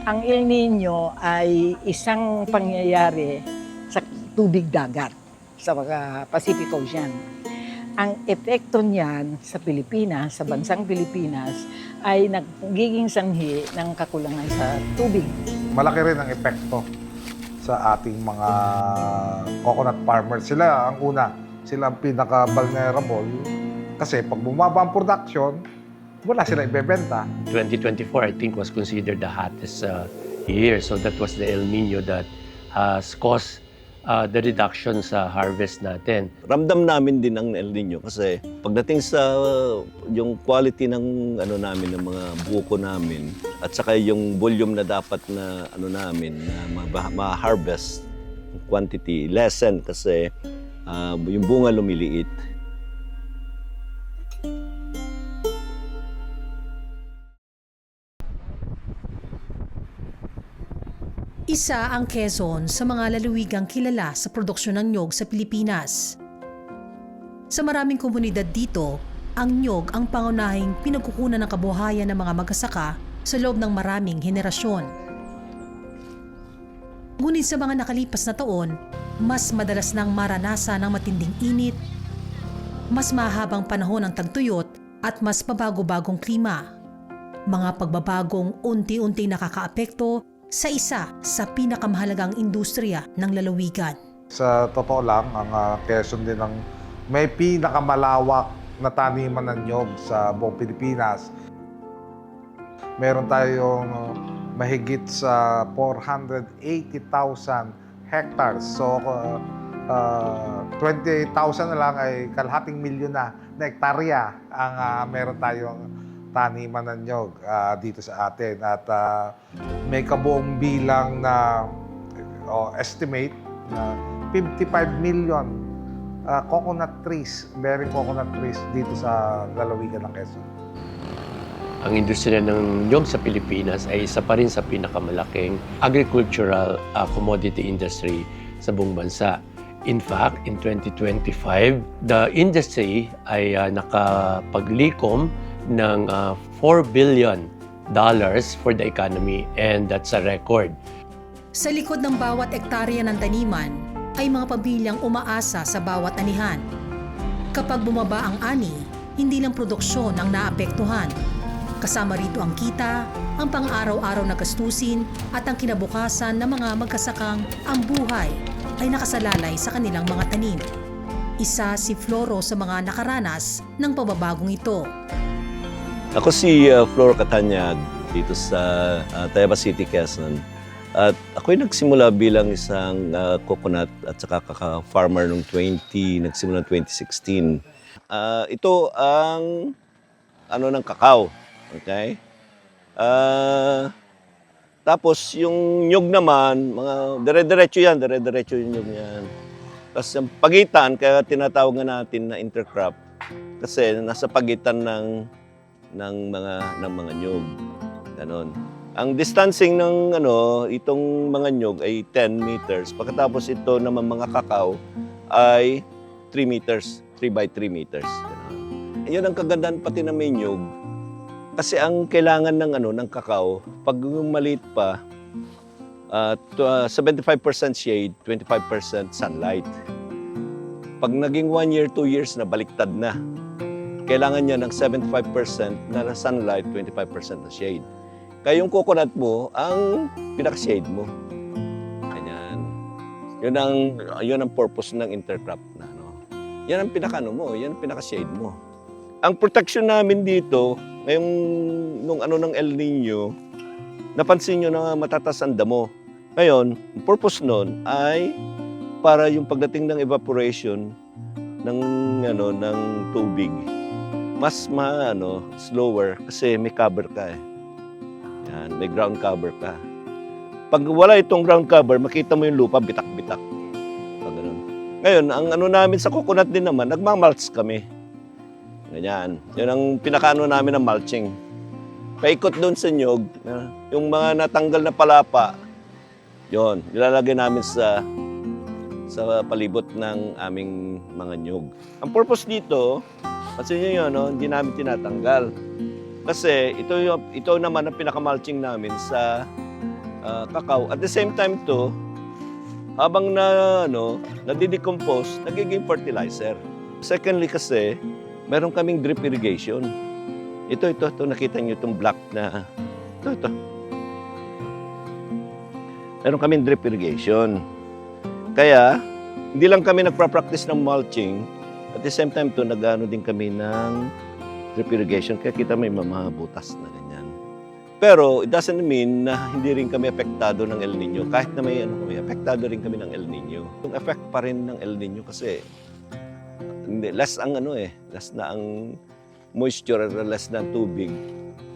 Ang El Nino ay isang pangyayari sa tubig dagat sa mga Pacific Ocean. Ang epekto niyan sa Pilipinas, sa bansang Pilipinas, ay nagiging sanhi ng kakulangan sa tubig. Malaki rin ang epekto sa ating mga coconut farmers. Sila ang una, sila ang pinaka-vulnerable kasi pag bumaba ang production, wala sila ibebenta. 2024, I think, was considered the hottest year. So that was the El Nino that has caused the reduction sa harvest natin. Ramdam namin din ang El Nino kasi pagdating sa yung quality ng namin ng mga buko namin at saka yung volume na dapat na namin na ma-harvest quantity lessen kasi yung bunga lumiliit. Isa ang Quezon sa mga lalawigang kilala sa produksyon ng niyog sa Pilipinas. Sa maraming komunidad dito, ang niyog ang pangunahing pinagkukunan ng kabuhayan ng mga magsasaka sa loob ng maraming henerasyon. Ngunit sa mga nakalipas na taon, mas madalas nang maranasan ng matinding init, mas mahabang panahon ng tagtuyot at mas mabago-bagong klima. Mga pagbabagong unti-unting nakakaapekto sa isa sa pinakamahalagang industriya ng lalawigan. Sa totoo lang, ang Quezon din ang may pinakamalawak na taniman ng niyog sa buong Pilipinas. Meron tayong mahigit sa 480,000 hectares. So, 20,000 na lang ay kalahating milyon na hektarya ang meron tayong taniman ng niyog dito sa atin. At may kabuong bilang na estimate na 55 million coconut trees, bearing coconut trees dito sa lalawigan ng Quezon. Ang industriya ng niyog sa Pilipinas ay isa pa rin sa pinakamalaking agricultural commodity industry sa buong bansa. In fact, in 2025, the industry ay nakapaglikom ng $4 billion for the economy, and that's a record. Sa likod ng bawat ektarya ng taniman ay mga pamilyang umaasa sa bawat anihan. Kapag bumaba ang ani, hindi lang produksyon ang naapektuhan. Kasama rito ang kita, ang pang-araw-araw na gastusin at ang kinabukasan ng mga magkasakang ang buhay ay nakasalalay sa kanilang mga tanim. Isa si Floro sa mga nakaranas ng pababagong ito. Ako si Flor Catanyag dito sa Tayabas City, Quezon. At ako'y nagsimula bilang isang coconut at saka farmer noong nagsimula 2016. Ito ang ng kakao. Okay? Tapos yung nyug naman, mga dire-diretso yung nyug yan. Tapos yung pagitan, kaya tinatawag natin na intercrop kasi nasa pagitan ng mga nyug. Ganon. Ang distancing ng itong mga nyug ay 10 meters. Pagkatapos ito naman mga kakao ay 3 meters, 3 by 3 meters. Ganon. Yun ang kagandahan pati na may nyug. Kasi ang kailangan ng kakao, pag maliit pa, 75% shade, 25% sunlight. Pag naging 1 year, 2 years na, baliktad na. Kailangan niya ng 75% na sunlight, 25% na shade. Kaya yung coconut mo, ang pinaka-shade mo. Ganyan. Yun ang purpose ng intercrop na. Yan ang pinaka-ano mo, yan ang pinaka-shade mo. Ang protection namin dito, ngayong ng El Nino, napansin nyo na matataas ang damo. Ngayon, ang purpose nun ay para yung pagdating ng evaporation ng tubig, mas slower kasi may cover ka eh. Yan, may ground cover ka. Pag wala itong ground cover, makita mo yung lupa bitak-bitak. Ganun. Ngayon, ang namin sa coconut din naman, nagmamulch kami. Ganyan. Yun ang pinakaano namin ng mulching. Paikot doon sa nyog, yung mga natanggal na palapa, yun, nilalagay namin sa palibot ng aming mga nyog. Ang purpose dito, kasi yun, hindi namin tinatanggal. Kasi ito naman ang pinakamulching namin sa cacao. At the same time to, habang nadidecompose, nagiging fertilizer. Secondly kasi, meron kaming drip irrigation. Ito, nakita niyo itong black na, ito. Meron kaming drip irrigation. Kaya, hindi lang kami nagpa-practice ng mulching, at the same time to, nag-ano din kami ng drip irrigation. Kaya kita may mga butas na ganyan. Pero, it doesn't mean na hindi rin kami apektado ng El Nino. Kahit na may apektado rin kami ng El Nino. Yung effect pa rin ng El Nino kasi, less ang less na ang moisture, less na ang tubig.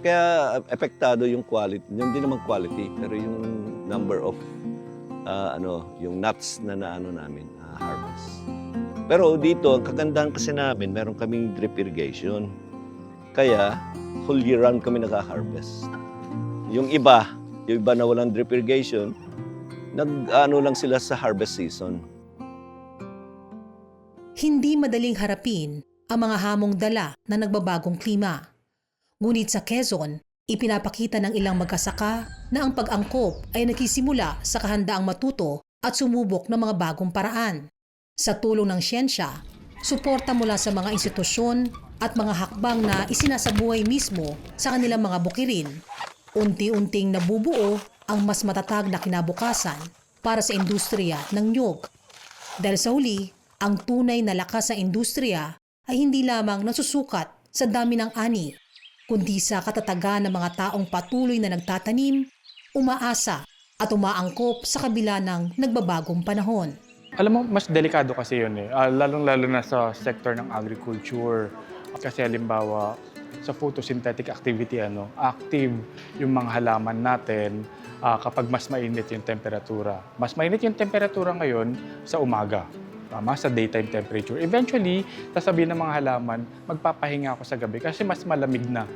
Kaya apektado yung quality, hindi naman quality, pero yung number of yung nuts na namin harvest. Pero dito, ang kagandahan kasi namin, meron kaming drip irrigation. Kaya whole year round kami nag-harvest. Yung iba na walang drip irrigation, lang sila sa harvest season. Hindi madaling harapin ang mga hamong dala na nagbabagong klima. Ngunit sa Quezon, ipinapakita ng ilang magkasaka na ang pag-angkop ay nagsisimula sa kahandaang matuto at sumubok ng mga bagong paraan. Sa tulong ng siyensya, suporta mula sa mga institusyon at mga hakbang na isinasabuhay mismo sa kanilang mga bukirin, unti-unting nabubuo ang mas matatag na kinabukasan para sa industriya ng niyog. Dahil sa huli, ang tunay na lakas sa industriya ay hindi lamang nasusukat sa dami ng ani, kundi sa katatagan ng mga taong patuloy na nagtatanim, umaasa at umaangkop sa kabila ng nagbabagong panahon. Alam mo, mas delikado kasi yun lalong-lalo na sa sector ng agriculture. Kasi halimbawa, sa photosynthetic activity, active yung mga halaman natin kapag mas mainit yung temperatura. Mas mainit yung temperatura ngayon sa umaga, sa daytime temperature. Eventually, sasabihin ng mga halaman, magpapahinga ako sa gabi kasi mas malamig na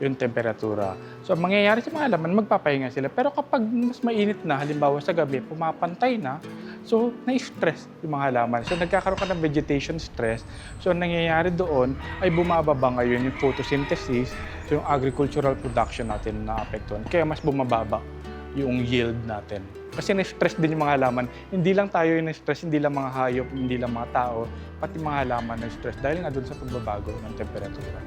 yung temperatura. So, ang mangyayari sa mga halaman, magpapahinga sila. Pero kapag mas mainit na, halimbawa sa gabi, pumapantay na, so, na-stress yung mga halaman. So, nagkakaroon ka ng vegetation stress. So, ang nangyayari doon ay bumababa ngayon yung photosynthesis, so yung agricultural production natin na apektuhan. Kaya mas bumababa yung yield natin. Kasi na-stress din yung mga halaman. Hindi lang tayo yung na-stress, hindi lang mga hayop, hindi lang mga tao, pati mga halaman na-stress dahil nga doon sa pagbabago ng temperatura.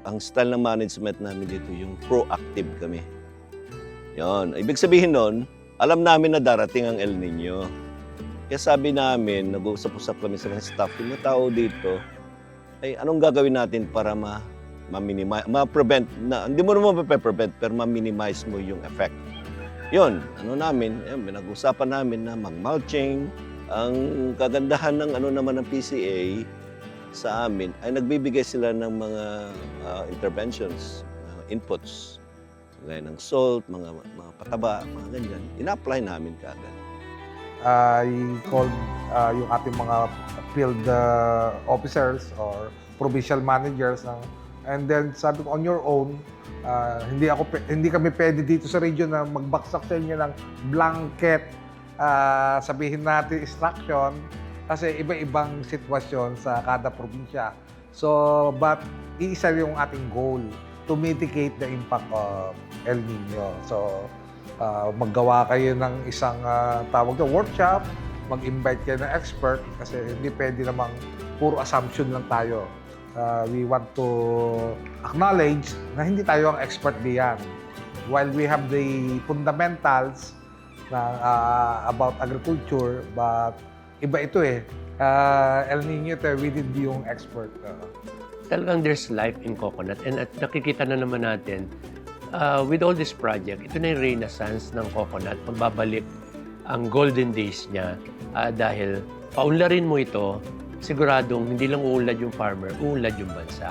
Ang style ng management namin dito, yung proactive kami. Yon. Ibig sabihin nun, alam namin na darating ang El Nino. Kaya sabi namin, nag-uusap-usap kami sa mga staff, yung mga tao dito, ay anong gagawin natin para ma-prevent, hindi mo naman ma-prevent, pero ma-minimize mo yung effect. Yun, pinag-usapan namin na mag-mulching. Ang kagandahan ng naman ng PCA, sa amin ay nagbibigay sila ng mga interventions, inputs, gaya ng salt, mga pataba, mga ganyan. Ina-apply namin kaagad. I called yung ating mga field officers or provincial managers and then sabi ko, on your own, hindi kami pwede dito sa region na magbaksak sa inyo ng blanket, sabihin natin instruction, kasi iba-ibang sitwasyon sa kada probinsya. So, but iisa yung ating goal to mitigate the impact of El Nino. So, maggawa kayo ng isang workshop, mag-invite kayo ng expert kasi hindi pwede namang puro assumption lang tayo. We want to acknowledge na hindi tayo ang expert diyan. While we have the fundamentals about agriculture, but iba ito El Nino ito, we did yung expert. Talagang there's life in coconut. And at nakikita na naman natin, with all this project, ito na yung renaissance ng coconut. Pagbabalik ang golden days niya dahil paunlarin mo ito, siguradong hindi lang uunlad yung farmer, uunlad yung bansa.